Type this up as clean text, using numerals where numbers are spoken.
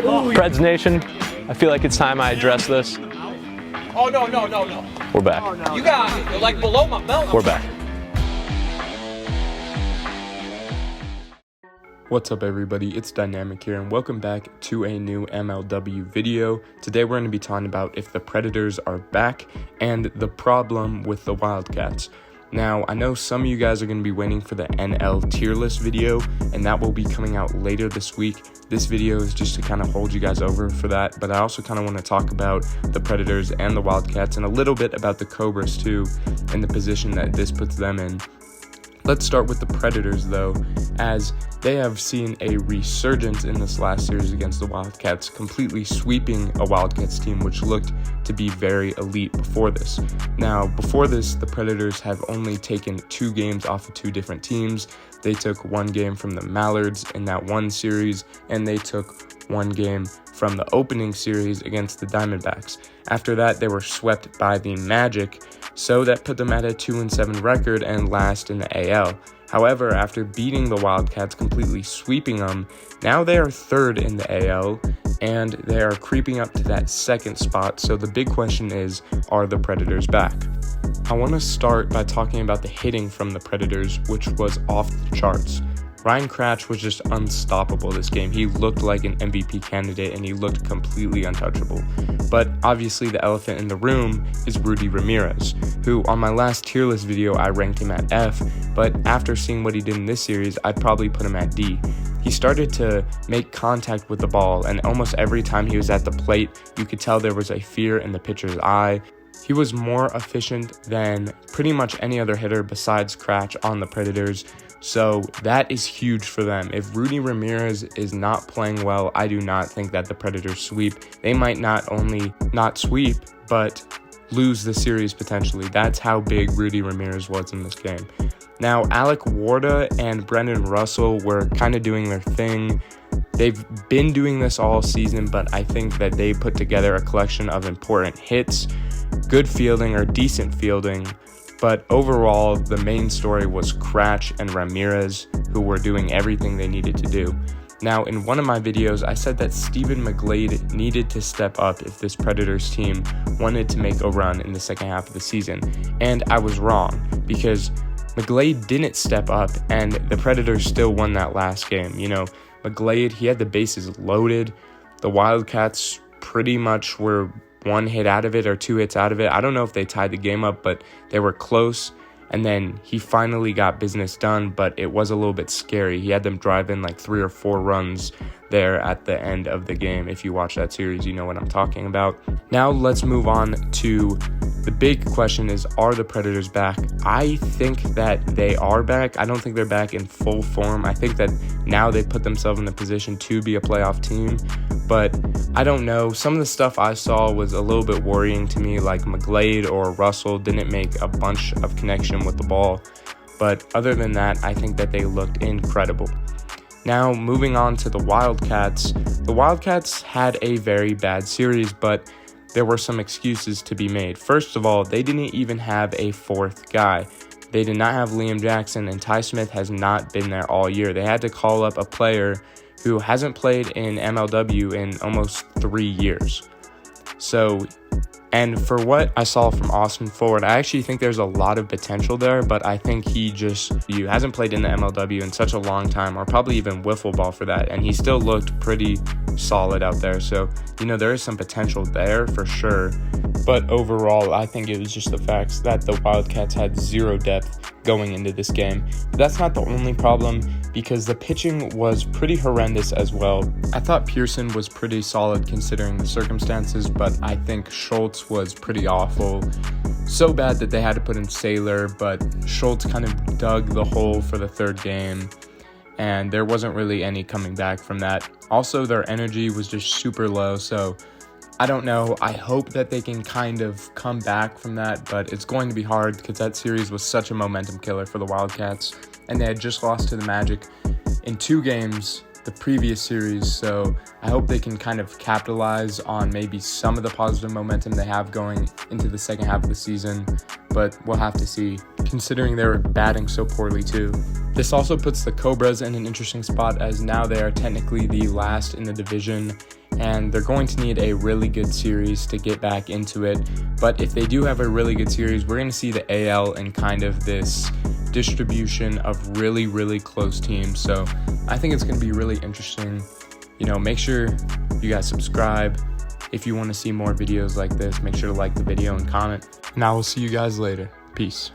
Preds Nation, I feel like it's time I address this. Oh, no. We're back. You got it, like below my belt. We're back. What's up everybody, it's Dynamic here and welcome back to a new MLW video. Today we're going to be talking about if the Predators are back and the problem with the Wildcats. Now, I know some of you guys are going to be waiting for the NL tier list video, and that will be coming out later this week. This video is just to kind of hold you guys over for that, but I also kind of want to talk about the Predators and the Wildcats and a little bit about the Cobras too, and the position that this puts them in. Let's start with the Predators though, as they have seen a resurgence in this last series against the Wildcats, completely sweeping a Wildcats team which looked to be very elite before this. Now, before this, the Predators have only taken 2 games off of 2 different teams. They took 1 game from the Mallards in that one series, and they took 1 game from the opening series against the Diamondbacks. After that, they were swept by the Magic, so that put them at a 2-7 record and last in the AL. However, after beating the Wildcats, completely sweeping them, now they are 3rd in the AL, and they are creeping up to that 2nd spot. So the big question is, are the Predators back? I want to start by talking about the hitting from the Predators, which was off the charts. Ryan Kratch was just unstoppable this game. He looked like an MVP candidate and he looked completely untouchable. But obviously the elephant in the room is Rudy Ramirez, who on my last tier list video I ranked him at F, but after seeing what he did in this series, I'd probably put him at D. He started to make contact with the ball, and almost every time he was at the plate, you could tell there was a fear in the pitcher's eye. He was more efficient than pretty much any other hitter besides Kratch on the Predators. So that is huge for them. If Rudy Ramirez is not playing well, I do not think that the Predators sweep. They might not only not sweep, but lose the series potentially. That's how big Rudy Ramirez was in this game. Now, Alec Warda and Brendan Russell were kind of doing their thing. They've been doing this all season, but I think that they put together a collection of important hits, good fielding or decent fielding. But overall, the main story was Kratch and Ramirez, who were doing everything they needed to do. Now, in one of my videos, I said that mcglade needed to step up if this Predators team wanted to make a run in the second half of the season. And I was wrong, because mcglade didn't step up, and the Predators still won that last game. You know, mcglade, he had the bases loaded. The Wildcats pretty much were 1 hit out of it or 2 hits out of it. I don't know if they tied the game up, but they were close. And then he finally got business done, but it was a little bit scary. He had them drive in like 3 or 4 runs there at the end of the game. If you watch that series, you know what I'm talking about. Now let's move on to the big question is, are the Predators back? I think that they are back. I don't think they're back in full form. I think that now they put themselves in the position to be a playoff team, but I don't know. Some of the stuff I saw was a little bit worrying to me, like mcglade or Russell didn't make a bunch of connection with the ball. But other than that, I think that they looked incredible. Now, moving on to the Wildcats. The Wildcats had a very bad series, but there were some excuses to be made. First of all, they didn't even have a 4th guy. They did not have Liam Jackson, and Ty Smith has not been there all year. They had to call up a player who hasn't played in MLW in almost 3 years. So, and for what I saw from Austin Ford, I actually think there's a lot of potential there, but I think he hasn't played in the MLW in such a long time, or probably even wiffle ball for that, and he still looked pretty solid out there. So, you know, there is some potential there for sure, but overall, I think it was just the facts that the Wildcats had 0 depth going into this game. But that's not the only problem, because the pitching was pretty horrendous as well. I thought Pearson was pretty solid considering the circumstances, but I think Schultz was pretty awful. So bad that they had to put in Sailor, but Schultz kind of dug the hole for the 3rd game, and there wasn't really any coming back from that. Also, their energy was just super low, so I don't know. I hope that they can kind of come back from that, but it's going to be hard because that series was such a momentum killer for the Wildcats, and they had just lost to the Magic in 2 games the previous series, so I hope they can kind of capitalize on maybe some of the positive momentum they have going into the second half of the season, but we'll have to see, considering they were batting so poorly too. This also puts the Cobras in an interesting spot, as now they are technically the last in the division, and they're going to need a really good series to get back into it. But if they do have a really good series, we're going to see the AL and kind of this distribution of really, really close teams. So I think it's going to be really interesting. You know, make sure you guys subscribe. If you want to see more videos like this, make sure to like the video and comment. And I will see you guys later. Peace.